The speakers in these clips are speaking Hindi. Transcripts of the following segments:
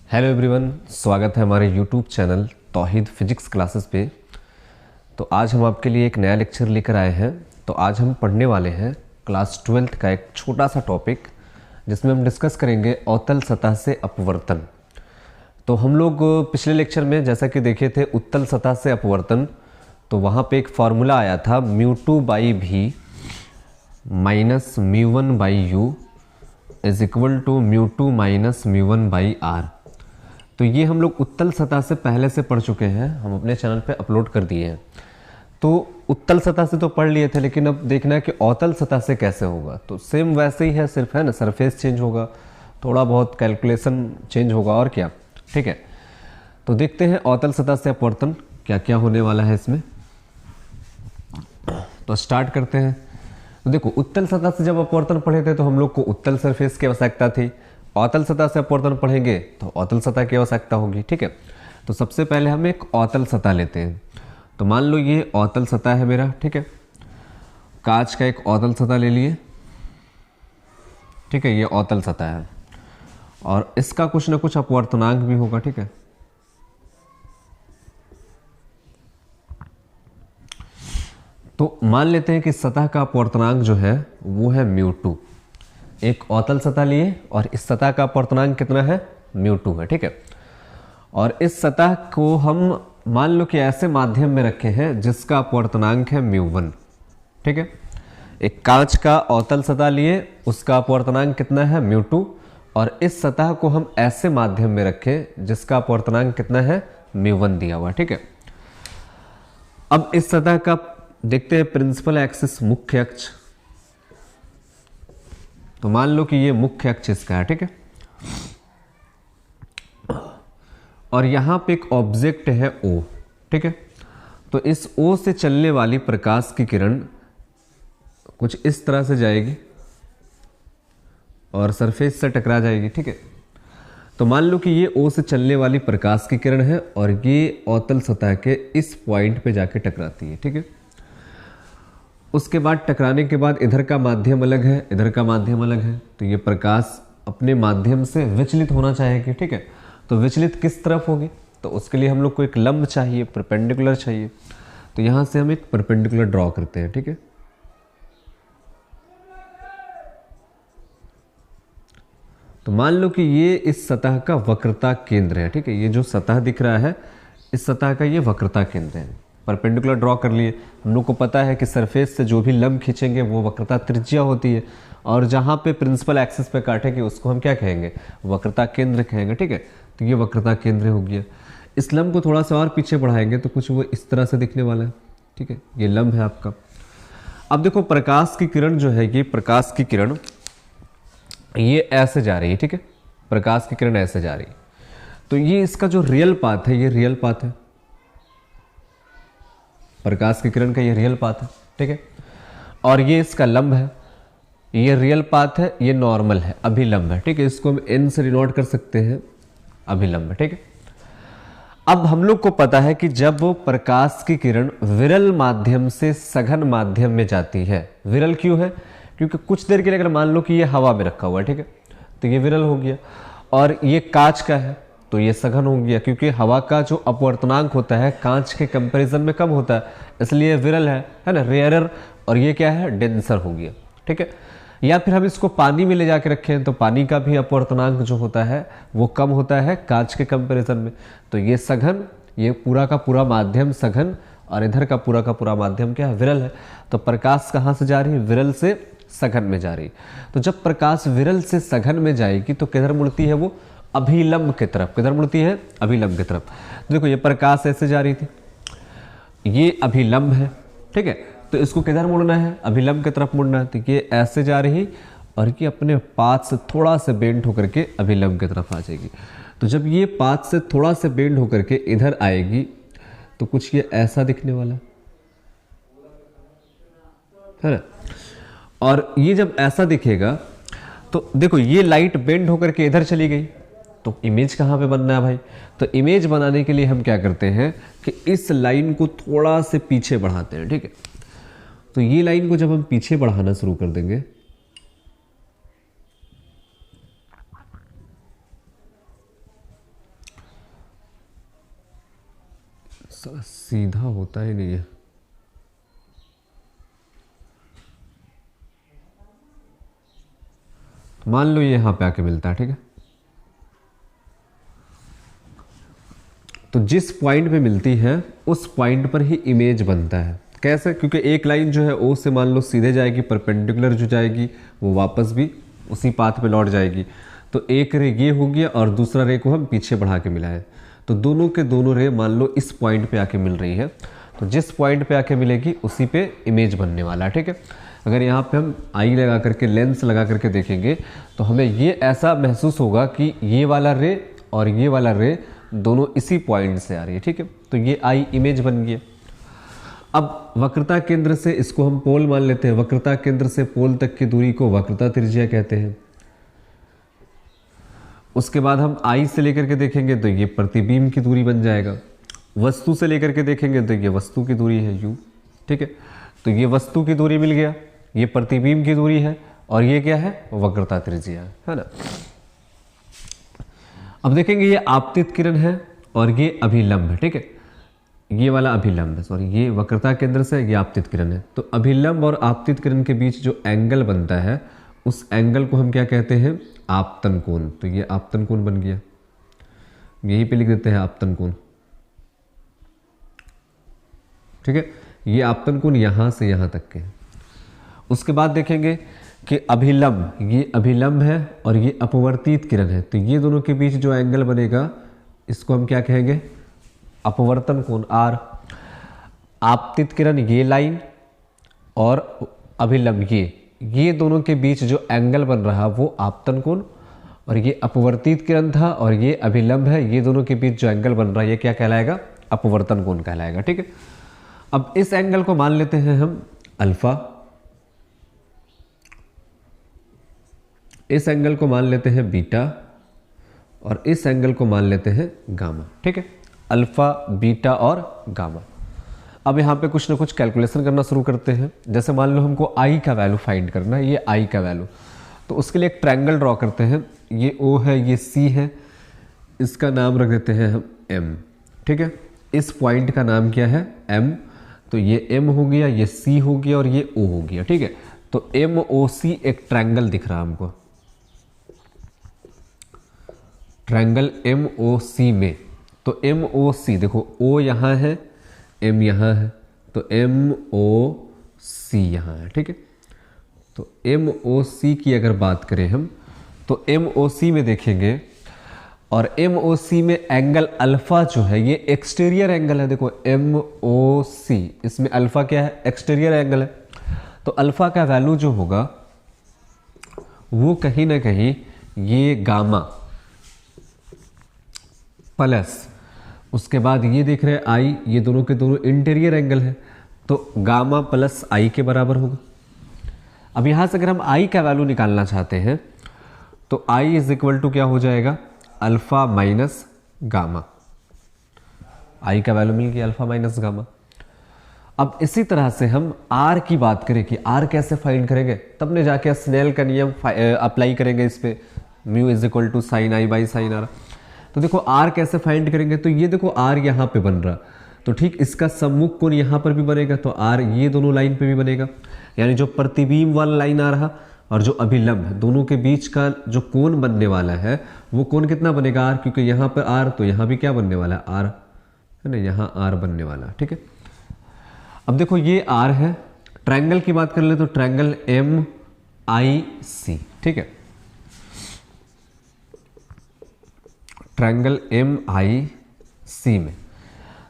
हेलो एवरीवन, स्वागत है हमारे यूट्यूब चैनल तौहीद फिजिक्स क्लासेस पे। तो आज हम आपके लिए एक नया लेक्चर लेकर आए हैं। तो आज हम पढ़ने वाले हैं क्लास 12th का एक छोटा सा टॉपिक, जिसमें हम डिस्कस करेंगे अवतल सतह से अपवर्तन। तो हम लोग पिछले लेक्चर में जैसा कि देखे थे उत्तल सतह से अपवर्तन, तो वहाँ पे एक फार्मूला आया था μ2/v minus μ1/u is equal to μ2 minus μ1/r। तो ये हम लोग उत्तल सतह से पहले से पढ़ चुके हैं, हम अपने चैनल पे अपलोड कर दिए हैं। तो उत्तल सतह से तो पढ़ लिए थे, लेकिन अब देखना है कि अवतल सतह से कैसे होगा। तो सेम वैसे ही है, सिर्फ है ना सरफेस चेंज होगा, थोड़ा बहुत कैलकुलेशन चेंज होगा और क्या। ठीक है, तो देखते हैं अवतल सतह से अपवर्तन क्या क्या होने वाला है इसमें। तो स्टार्ट करते हैं। तो देखो, उत्तल सतह से जब अपवर्तन पढ़े थे तो हम लोग को उत्तल सरफेस की आवश्यकता थी। अवतल सतह से अपवर्तन पढ़ेंगे तो अवतल सतह की आवश्यकता होगी। ठीक है, तो सबसे पहले हम एक अवतल सतह लेते हैं। तो मान लो ये अवतल सतह है मेरा। ठीक है, कांच का एक अवतल सतह ले लिए। ठीक है, ये अवतल सतह है और इसका कुछ ना कुछ अपवर्तनांक भी होगा। ठीक है, तो मान लेते हैं कि सतह का अपवर्तनांक जो है वो है μ2। एक अवतल सतह लिए और इस सतह का अपवर्तनांक कितना है, μ2 है। ठीक है, और इस सतह को हम मान लो कि ऐसे माध्यम में रखे हैं जिसका अपवर्तनांक है μ1। ठीक है, एक कांच का अवतल सतह लिए, उसका अपवर्तनांक कितना है μ2, और इस सतह को हम ऐसे माध्यम में रखें जिसका अपवर्तनांक कितना है μ1 दिया हुआ। ठीक है, अब इस सतह का देखते हैं प्रिंसिपल एक्सिस, मुख्य अक्ष। तो मान लो कि ये मुख्य अक्ष इसका है। ठीक है, और यहां पे एक ऑब्जेक्ट है O। ठीक है, तो इस O से चलने वाली प्रकाश की किरण कुछ इस तरह से जाएगी और सरफेस से टकरा जाएगी। ठीक है, तो मान लो कि ये O से चलने वाली प्रकाश की किरण है और ये अवतल सतह के इस पॉइंट पे जाके टकराती है। ठीक है, उसके बाद टकराने के बाद इधर का माध्यम अलग है, इधर का माध्यम अलग है, तो ये प्रकाश अपने माध्यम से विचलित होना चाहेगी। ठीक है, तो विचलित किस तरफ होगी, तो उसके लिए हम लोग को एक लंब चाहिए, परपेंडिकुलर चाहिए। तो यहां से हम एक परपेंडिकुलर ड्रॉ करते हैं। ठीक है, तो मान लो कि ये इस सतह का वक्रता केंद्र है। ठीक है, ये जो सतह दिख रहा है इस सतह का ये वक्रता केंद्र है। परपेंडिकुलर ड्रॉ कर लिए। हम लोग को पता है कि सरफेस से जो भी लंब खींचेंगे वो वक्रता त्रिज्या होती है, और जहाँ पे प्रिंसिपल एक्सिस पे काटेंगे उसको हम क्या कहेंगे, वक्रता केंद्र कहेंगे। ठीक है, तो ये वक्रता केंद्र हो गया। इस लंब को थोड़ा सा और पीछे बढ़ाएंगे तो कुछ वो इस तरह से दिखने वाला है। ठीक है, ये लंब है आपका। अब देखो, प्रकाश की किरण जो है, ये प्रकाश की किरण ये ऐसे जा रही है। ठीक है, प्रकाश की किरण ऐसे जा रही है, तो ये इसका जो रियल पाथ है, ये रियल पाथ है, प्रकाश की किरण का ये रियल पाथ है। ठीक है, और ये इसका लंब है, ये रियल पाथ है, ये नॉर्मल है, अभिलंब है। ठीक है, इसको हम n से डिनोट कर सकते हैं, अभिलंब है। ठीक है, अब हम लोग को पता है कि जब प्रकाश की किरण विरल माध्यम से सघन माध्यम में जाती है, विरल क्यों है, क्योंकि कुछ देर के लिए अगर मान लो कि ये हवा में रखा हुआ है, ठीक है, तो ये विरल हो गया। और ये कांच का है तो ये सघन हो गया, क्योंकि हवा का जो अपवर्तनांक होता है कांच के कंपैरिजन में कम होता है, इसलिए विरल है ना, रेयरर। और ये क्या है, डेंसर हो गया। ठीक है, या फिर हम इसको पानी में ले जाके रखें तो पानी का भी अपवर्तनांक जो होता है वो कम होता है कांच के कंपैरिजन में। तो ये सघन, ये पूरा का पूरा माध्यम सघन, और इधर का पूरा माध्यम क्या है, विरल है। तो प्रकाश कहाँ से जा रही है, विरल से सघन में जा रही। तो जब प्रकाश विरल से सघन में जाएगी तो किधर मुड़ती है, वो अभिलंब की तरफ। किधर मुड़ती है, अभिलंब की तरफ। देखो, ये प्रकाश ऐसे जा रही थी, ये अभिलंब है। ठीक है, तो इसको किधर मुड़ना है, अभिलंब की तरफ मुड़ना है। तो ये ऐसे जा रही और ये अपने पाथ से थोड़ा से बेंड होकर के अभिलंब की तरफ आ जाएगी। तो जब ये पाथ से थोड़ा से बेंड होकर के इधर आएगी तो कुछ ये ऐसा दिखने वाला है ना। और ये जब ऐसा दिखेगा तो देखो, ये लाइट बेंड होकर के इधर चली गई, तो इमेज कहाँ पे बनना है भाई। तो इमेज बनाने के लिए हम क्या करते हैं कि इस लाइन को थोड़ा से पीछे बढ़ाते हैं। ठीक है, तो ये लाइन को जब हम पीछे बढ़ाना शुरू कर देंगे सीधा होता ही नहीं है। मान लो ये यहां पे आके मिलता है, ठीक है। तो जिस पॉइंट पे मिलती है उस पॉइंट पर ही इमेज बनता है। कैसे? क्योंकि एक लाइन जो है ओ से मान लो सीधे जाएगी, परपेंडिकुलर जो जाएगी वो वापस भी उसी पाथ पे लौट जाएगी। तो एक रे ये हो गया और दूसरा रे को हम पीछे बढ़ा के मिलाएं, तो दोनों के दोनों रे मान लो इस पॉइंट पे आके मिल रही है। तो जिस पॉइंट पे आके मिलेगी उसी पे इमेज बनने वाला है, ठीक है। अगर यहाँ पे हम आई लगा करके, लेंस लगा करके देखेंगे तो हमें ये ऐसा महसूस होगा कि ये वाला रे और ये वाला रे दोनों इसी पॉइंट से आ रही है, ठीक है। तो ये आई इमेज बन गई। अब वक्रता केंद्र से, इसको हम पोल मान लेते हैं, वक्रता केंद्र से पोल तक की दूरी को वक्रता त्रिज्या कहते हैं। उसके बाद हम आई से लेकर के देखेंगे तो ये प्रतिबिंब की दूरी बन जाएगा। वस्तु से लेकर के देखेंगे तो ये वस्तु की दूरी है u, ठीक है। तो ये वस्तु की दूरी मिल गया, ये प्रतिबिंब की दूरी है और ये क्या है? वक्रता त्रिज्या है ना। अब देखेंगे ये आपतित किरण है और ये अभिलंब है, ठीक है। ये वाला अभिलंब है, सॉरी, ये वक्रता केंद्र से, ये आपतित किरण है। तो अभिलंब और आपतित किरण के बीच जो एंगल बनता है उस एंगल को हम क्या कहते हैं? आपतन कोण। तो ये आपतन कोण बन गया, यहीं पे लिख देते हैं आपतन कोण, ठीक है। ये आपतन कोण यहां से यहां तक के। उसके बाद देखेंगे कि अभिलंब, ये अभिलंब है और ये अपवर्तित किरण है। तो ये दोनों के बीच जो एंगल बनेगा इसको हम क्या कहेंगे? अपवर्तन कोण, आर। आपतित किरण ये लाइन और अभिलंब ये दोनों के बीच जो एंगल बन रहा वो आपतन कोण, और ये अपवर्तित किरण था और ये अभिलंब है, ये दोनों के बीच जो एंगल बन रहा है ये क्या कहलाएगा? अपवर्तन कोण कहलाएगा, ठीक है। अब इस एंगल को मान लेते हैं हम अल्फा, इस एंगल को मान लेते हैं बीटा और इस एंगल को मान लेते हैं गामा, ठीक है। अल्फा, बीटा और गामा। अब यहाँ पे कुछ ना कुछ कैलकुलेशन करना शुरू करते हैं। जैसे मान लो हमको आई का वैल्यू फाइंड करना है, ये आई का वैल्यू, तो उसके लिए एक ट्रायंगल ड्रॉ करते हैं। ये ओ है, ये सी है, इसका नाम रख देते हैं हम एम, ठीक है। इस पॉइंट का नाम क्या है? एम। तो ये एम हो गया, ये सी हो गया और ये ओ हो गया, ठीक है। तो एम ओ सी एक ट्रायंगल दिख रहा है हमको, ट्रायंगल एम ओ सी में। तो एम ओ सी देखो, ओ यहां है, एम यहां है, तो एम ओ सी यहां है, ठीक है। तो एम ओ सी की अगर बात करें हम तो एम ओ सी में देखेंगे और एम ओ सी में एंगल अल्फा जो है ये एक्सटीरियर एंगल है। देखो एम ओ सी, इसमें अल्फा क्या है? एक्सटीरियर एंगल है। तो अल्फा का वैल्यू जो होगा वो कहीं ना कहीं ये गामा प्लस, उसके बाद ये देख रहे हैं आई, ये दोनों के दोनों इंटीरियर एंगल है, तो गामा प्लस आई के बराबर होगा। अब यहां से अगर हम आई का वैल्यू निकालना चाहते हैं तो आई इज इक्वल टू क्या हो जाएगा? Alpha minus gamma. आई का वैल्यू मिल गया अल्फा माइनस गामा। अब इसी तरह से हम आर की बात करें कि आर कैसे फाइंड करेंगे, तब ने जाके स्नेल का नियम अप्लाई करेंगे इस पे, mu is equal to sine I by sine R. तो देखो आर कैसे फाइंड करेंगे, तो ये देखो आर यहाँ पे बन रहा, तो ठीक इसका सम्मुख कोण यहाँ पर भी बनेगा, तो आर ये दोनों लाइन पे भी बनेगा। यानी जो प्रतिबिंब वाला लाइन आ रहा और जो अभिलंब है दोनों के बीच का जो कोण बनने वाला है वो कोण कितना बनेगा? आर, क्योंकि यहाँ पर आर तो यहाँ भी क्या बनने वाला है? आर है ना, यहाँ आर बनने वाला, ठीक है। अब देखो ये आर है, ट्रायंगल की बात कर ले तो ट्रायंगल एम आई सी, ठीक है। ट्रायंगल एम आई सी में,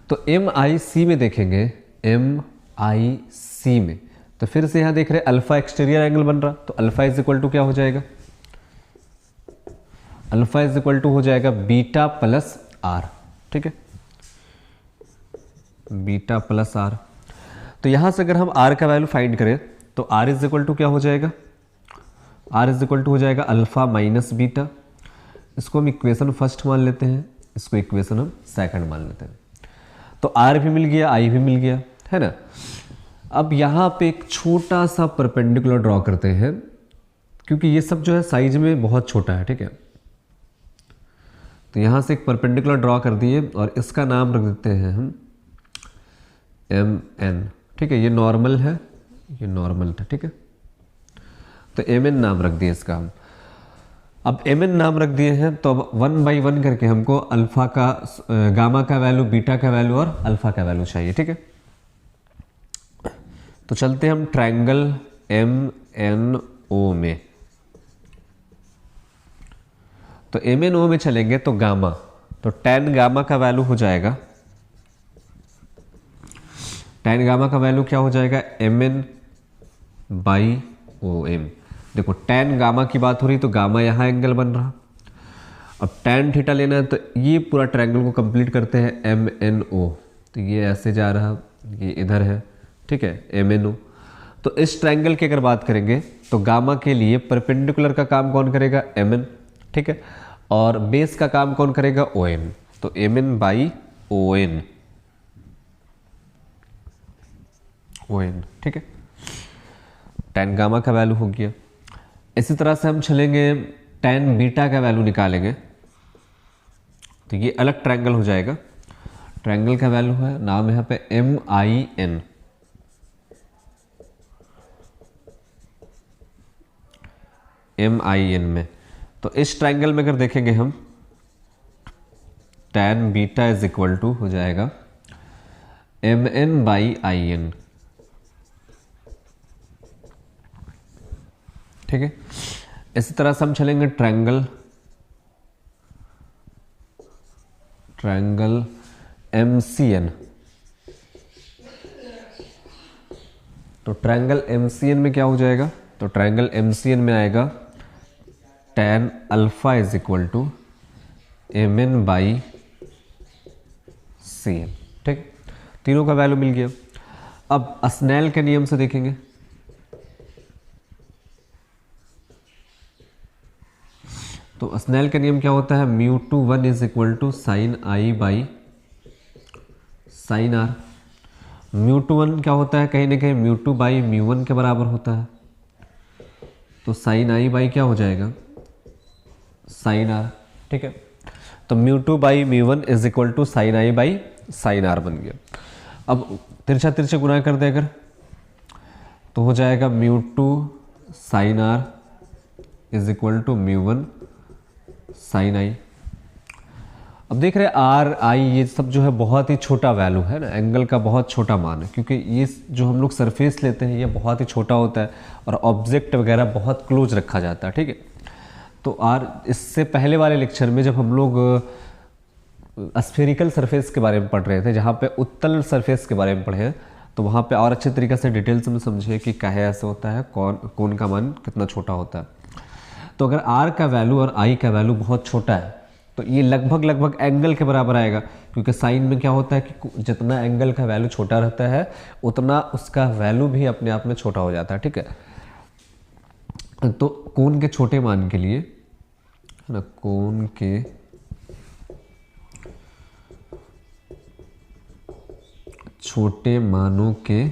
तो एम आई सी में देखेंगे, एम आई सी में तो फिर से यहां देख रहे अल्फा एक्सटीरियर एंगल बन रहा, तो अल्फा इज इक्वल टू क्या हो जाएगा? अल्फा इज इक्वल टू हो जाएगा बीटा प्लस आर, ठीक है, बीटा प्लस आर। तो यहां से अगर हम आर का वैल्यू फाइंड करें तो आर इज इक्वल टू क्या हो जाएगा? आर इज इक्वल टू हो जाएगा अल्फा माइनस बीटा। इसको हम इक्वेशन फर्स्ट मान लेते हैं, इसको इक्वेशन हम सेकंड मान लेते हैं। तो आर भी मिल गया, आई भी मिल गया, है ना। अब यहाँ पे एक छोटा सा परपेंडिकुलर ड्रॉ करते हैं, क्योंकि ये सब जो है साइज में बहुत छोटा है, ठीक है। तो यहाँ से एक परपेंडिकुलर ड्रॉ कर दिए और इसका नाम रख देते हैं हम एम एन, ठीक है, ये नॉर्मल है, ये नॉर्मल था, ठीक है। तो एम एन नाम रख दिए इसका हम। अब एम एन नाम रख दिए हैं तो अब 1 बाई 1 करके हमको अल्फा का, गामा का वैल्यू, बीटा का वैल्यू और अल्फा का वैल्यू चाहिए, ठीक है। तो चलते हैं हम ट्रायंगल एम एन ओ में। तो एम एन ओ में चलेंगे तो गामा, तो tan गामा का वैल्यू हो जाएगा, tan गामा का वैल्यू क्या हो जाएगा, M N by O M. देखो tan गामा की बात हो रही तो गामा यहाँ एंगल बन रहा। अब tan थीटा लेना है तो ये पूरा ट्रायंगल को कंप्लीट करते हैं एम एन ओ, तो ये ऐसे जा रहा, ये इधर है, ठीक है, एम एन ओ। तो इस ट्रायंगल की अगर बात करेंगे तो गामा के लिए परपेंडिकुलर का काम कौन करेगा, एम एन, ठीक है, और बेस का काम कौन करेगा, ओ एन। तो M N by O N, O N, ठीक है, tan गामा का वैल्यू हो गया। इसी तरह से हम चलेंगे tan बीटा का वैल्यू निकालेंगे, तो ये अलग ट्रायंगल हो जाएगा। ट्रायंगल का वैल्यू है, नाम यहाँ पे M I N, M I N में। तो इस ट्रायंगल में अगर देखेंगे हम, tan beta is equal to हो जाएगा M N by I N, ठीक है। इसी तरह से हम चलेंगे ट्रायंगल एम सी एन। तो ट्रायंगल एम सी एन में क्या हो जाएगा, तो ट्रायंगल एम सी एन में आएगा tan alpha is equal to M N by C N, ठीक, तीनों का वैल्यू मिल गया। अब स्नेल के नियम से देखेंगे, तो स्नेल का नियम क्या होता है, mu two 1 is equal to sine I by sine R. Mu two 1 क्या होता है, कहीं ना कहीं म्यू टू बाई म्यू 1 के बराबर होता है, तो साइन आई बाई क्या हो जाएगा, साइन आर, ठीक है। तो mu two by mu 1 is equal to sine I by sine R बन गया। अब तिरछा तिरछे गुना कर दे अगर, तो हो जाएगा mu two sine r is equal to mu 1 sine i. अब देख रहे हैं आर आई ये सब जो है बहुत ही छोटा वैल्यू है ना, एंगल का बहुत छोटा मान है, क्योंकि ये जो हम लोग सरफेस लेते हैं ये बहुत ही छोटा होता है और ऑब्जेक्ट वगैरह बहुत क्लोज रखा जाता है, ठीक है। तो आर, इससे पहले वाले लेक्चर में जब हम लोग स्फेरिकल सरफेस के बारे में पढ़ रहे थे, जहाँ पे उत्तल सरफेस के बारे में पढ़े हैं, तो वहाँ पे और अच्छे तरीके से डिटेल्स में समझे कि काहे ऐसे होता है, कौन का मान कितना छोटा होता है। तो अगर आर का वैल्यू और आई का वैल्यू बहुत छोटा है तो ये लगभग एंगल के बराबर आएगा, क्योंकि साइन में क्या होता है कि जितना एंगल का वैल्यू छोटा रहता है उतना उसका वैल्यू भी अपने आप में छोटा हो जाता है, ठीक है। तो कोण के छोटे मान के लिए ना, कोण के छोटे मानों के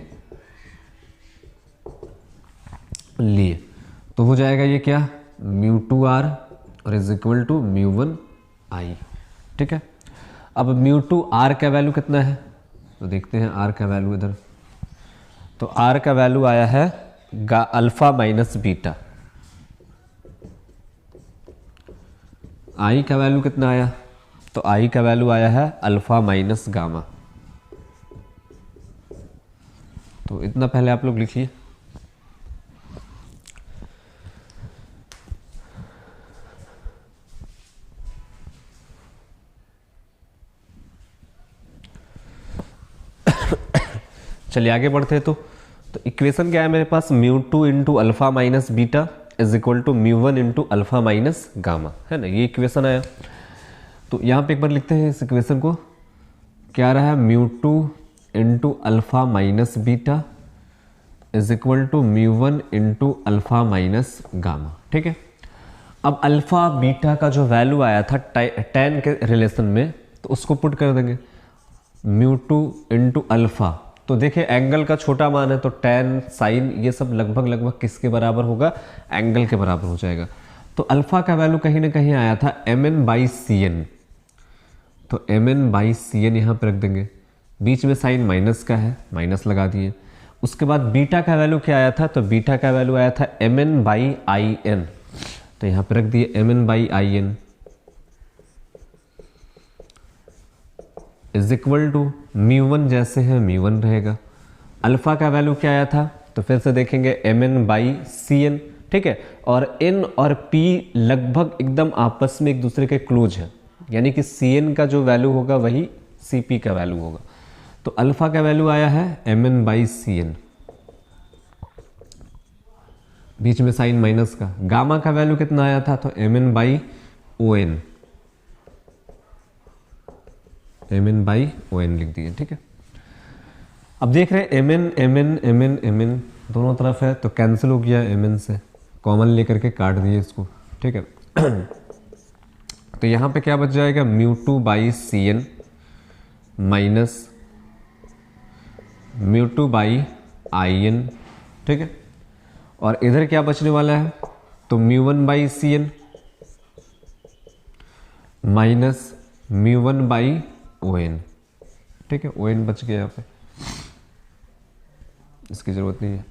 लिए तो हो जाएगा ये क्या, म्यू टू आर और इज इक्वल टू म्यू 1 आई, ठीक है। अब म्यू टू आर का वैल्यू कितना है, तो देखते हैं आर का वैल्यू इधर। तो आर का वैल्यू आया है अल्फा माइनस बीटा। आई का वैल्यू कितना आया, तो आई का वैल्यू आया है अल्फा माइनस गामा। तो इतना पहले आप लोग लिखिए। चलिए आगे बढ़ते हैं। तो इक्वेशन क्या है मेरे पास, mu two into alpha minus beta is equal to mu 1 into alpha minus gamma, है ना, ये इक्वेशन आया। तो यहाँ पे एक बार लिखते हैं इस इक्वेशन को, क्या रहा है, mu two into alpha minus beta is equal to mu 1 into alpha minus gamma, ठीक है। अब अल्फा बीटा का जो वैल्यू आया था tan के रिलेशन में, तो उसको पुट कर देंगे म्यू टू इंटू अल्फा। तो देखिए एंगल का छोटा मान है तो tan साइन ये सब लगभग किसके बराबर होगा, एंगल के बराबर हो जाएगा। तो अल्फा का वैल्यू कहीं ना कहीं आया था mn बाई सी एन, तो mn बाई सी एन यहाँ पर रख देंगे, बीच में साइन माइनस का है, माइनस लगा दिए। उसके बाद बीटा का वैल्यू क्या आया था, तो बीटा का वैल्यू आया था mn बाई आई एन, तो यहाँ पे रख दिए mn by I n is equal to μ1 जैसे है μ1 रहेगा। अल्फा का वैल्यू क्या आया था, तो फिर से देखेंगे mn बाई सी एन, ठीक है। और n और p लगभग एकदम आपस में एक दूसरे के क्लोज है, यानी कि cn का जो वैल्यू होगा वही cp का वैल्यू होगा। तो अल्फा का वैल्यू आया है mn बाई सी एन, बीच में साइन माइनस का। गामा का वैल्यू कितना आया था, तो mn by O N, mn by O N लिख दिए, ठीक है। अब देख रहे हैं mn mn mn mn दोनों तरफ है, तो कैंसिल हो गया mn से, कॉमन लेकर के काट दिए इसको, ठीक है। तो यहाँ पे क्या बच जाएगा, μ2 by C n minus μ2 by I N, ठीक है। और इधर क्या बचने वाला है, तो μ1 by C n minus μ1 by O N, ठीक है। ओ एन बच गया यहाँ पे, इसकी जरूरत नहीं है।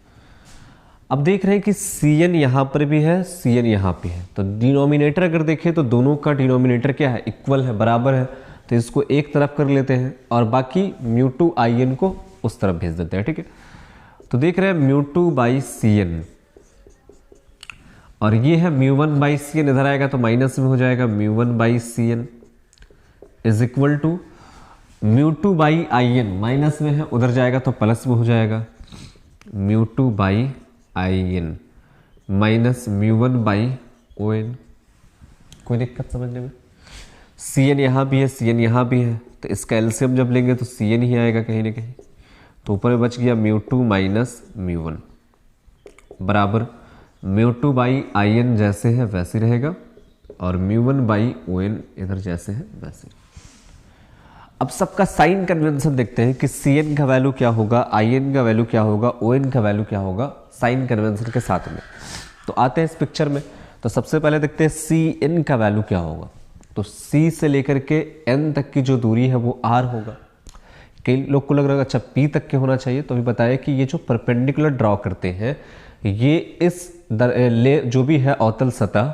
अब देख रहे हैं कि Cn यहाँ पर भी है, Cn यहाँ पे है, तो डिनोमिनेटर अगर देखें तो दोनों का डिनोमिनेटर क्या है, इक्वल है, बराबर है। तो इसको एक तरफ कर लेते हैं और बाकी μ2 in को उस तरफ भेज देते हैं, ठीक है। तो देख रहे हैं μ2 बाई Cn और ये है μ1 बाई Cn, इधर आएगा तो माइनस में हो जाएगा μ1 by Cn is equal to μ2 by in, minus में है, उधर जाएगा तो प्लस में हो जाएगा μ2 by in minus μ1 by O n. कोई दिक्कत समझने में? Cn यहाँ भी है, Cn यहाँ भी है, तो इसका एलसीएम जब लेंगे तो Cn ही आएगा कहीं ना कहीं। तो ऊपर में बच गया μ2 माइनस μ1 बराबर μ2 बाई in जैसे है वैसे रहेगा और μ1 बाई ओ एन इधर जैसे है वैसे। अब सबका साइन कन्वेंशन देखते हैं कि Cn का वैल्यू क्या होगा, In का वैल्यू क्या होगा, On का वैल्यू क्या होगा साइन कन्वेंशन के साथ में। तो आते हैं इस पिक्चर में, तो सबसे पहले देखते हैं Cn का वैल्यू क्या होगा। तो C से लेकर के N तक की जो दूरी है वो R होगा। कई लोग को लग रहा है अच्छा P तक के होना चाहिए, तो अभी बताया कि ये जो परपेंडिकुलर ड्रॉ करते हैं ये इस जो भी है अवतल सतह,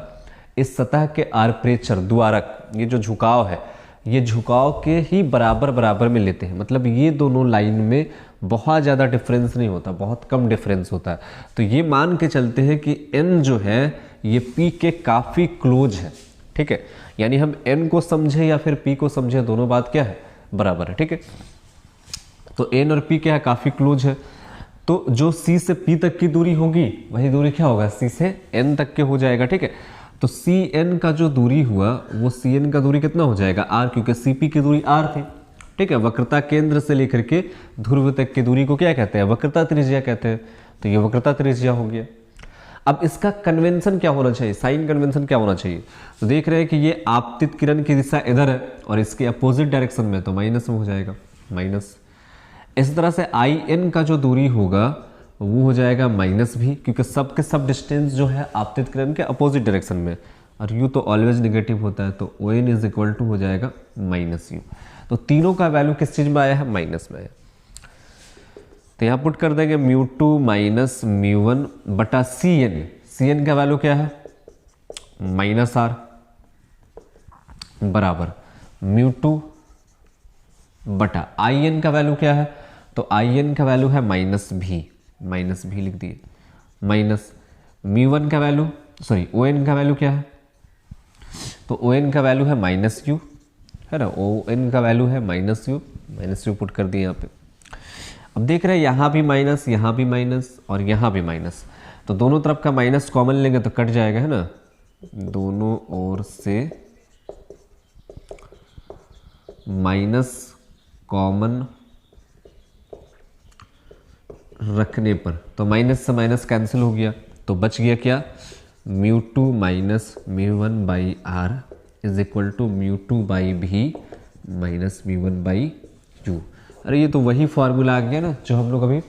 इस सतह के आर्परेचर द्वारक, ये जो झुकाव है ये झुकाव के ही बराबर बराबर में लेते हैं। मतलब ये दोनों लाइन में बहुत ज़्यादा डिफरेंस नहीं होता, बहुत कम डिफरेंस होता है। तो ये मान के चलते हैं कि n जो है ये p के काफ़ी क्लोज है, ठीक है। यानी हम n को समझे या फिर p को समझे, दोनों बात क्या है, बराबर है, ठीक है। तो n और p क्या है, काफ़ी क्लोज है। तो जो c से p तक की दूरी होगी वही दूरी क्या होगा, c से n तक के हो जाएगा, ठीक है। तो Cn का जो दूरी हुआ वो Cn का दूरी कितना हो जाएगा, r, क्योंकि Cp की दूरी r थी, ठीक है। वक्रता केंद्र से लेकर के ध्रुव तक की दूरी को क्या कहते हैं, वक्रता त्रिज्या कहते हैं। तो ये वक्रता त्रिज्या हो गया। अब इसका कन्वेंशन क्या होना चाहिए, साइन कन्वेंशन क्या होना चाहिए। तो देख रहे हैं कि ये आपतित किरण की दिशा इधर है और इसके अपोजिट डायरेक्शन में, तो माइनस में हो जाएगा, माइनस। इस तरह से In का जो दूरी होगा वो हो जाएगा माइनस भी, क्योंकि सब के सब डिस्टेंस जो है आपतित किरण के अपोजिट डायरेक्शन में, और यू तो ऑलवेज नेगेटिव होता है। तो O N is equal to हो जाएगा माइनस यू। तो तीनों का वैल्यू किस चीज में आया है, माइनस में आया। तो यहाँ पुट कर देंगे μ2 माइनस μ1 बटा Cn। Cn का वैल्यू क्या है, माइनस r बराबर μ2 बटा In का वैल्यू क्या है, तो In का वैल्यू है माइनस भी लिख दिए, माइनस μ1 का वैल्यू, सॉरी On का वैल्यू क्या है, तो On का वैल्यू है माइनस यू, है ना। On का वैल्यू है माइनस यू पुट कर दिए यहाँ पे। अब देख रहे हैं यहाँ भी माइनस, यहाँ भी माइनस और यहाँ भी माइनस, तो दोनों तरफ का माइनस कॉमन लेंगे तो कट जाएगा, है ना। दोनों ओर से माइनस कॉमन रखने पर तो माइनस से माइनस कैंसिल हो गया, तो बच गया क्या, μ2 minus μ1 by r is equal to μ2 by v minus μ1 by u। अरे ये तो वही फॉर्मूला आ गया ना जो हम लोग अभी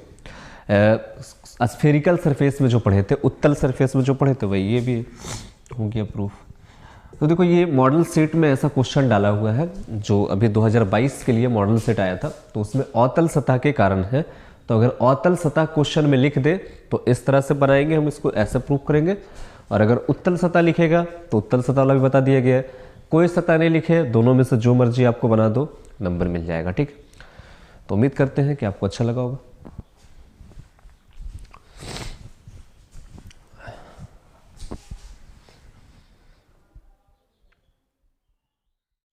स्फेरिकल सरफेस में जो पढ़े थे, उत्तल सरफेस में जो पढ़े थे, वही ये भी हो गया प्रूफ। तो देखो ये मॉडल सेट में ऐसा क्वेश्चन डाला हुआ है जो अभी 2022 के लिए मॉडल सेट आया था, तो उसमें अवतल सतह के कारण है। तो अगर अवतल सतह क्वेश्चन में लिख दे तो इस तरह से बनाएंगे, हम इसको ऐसे प्रूव करेंगे। और अगर उत्तल सतह लिखेगा तो उत्तल सतह वाला भी बता दिया गया है। कोई सतह नहीं लिखे, दोनों में से जो मर्जी आपको बना दो, नंबर मिल जाएगा। ठीक, तो उम्मीद करते हैं कि आपको अच्छा लगा होगा।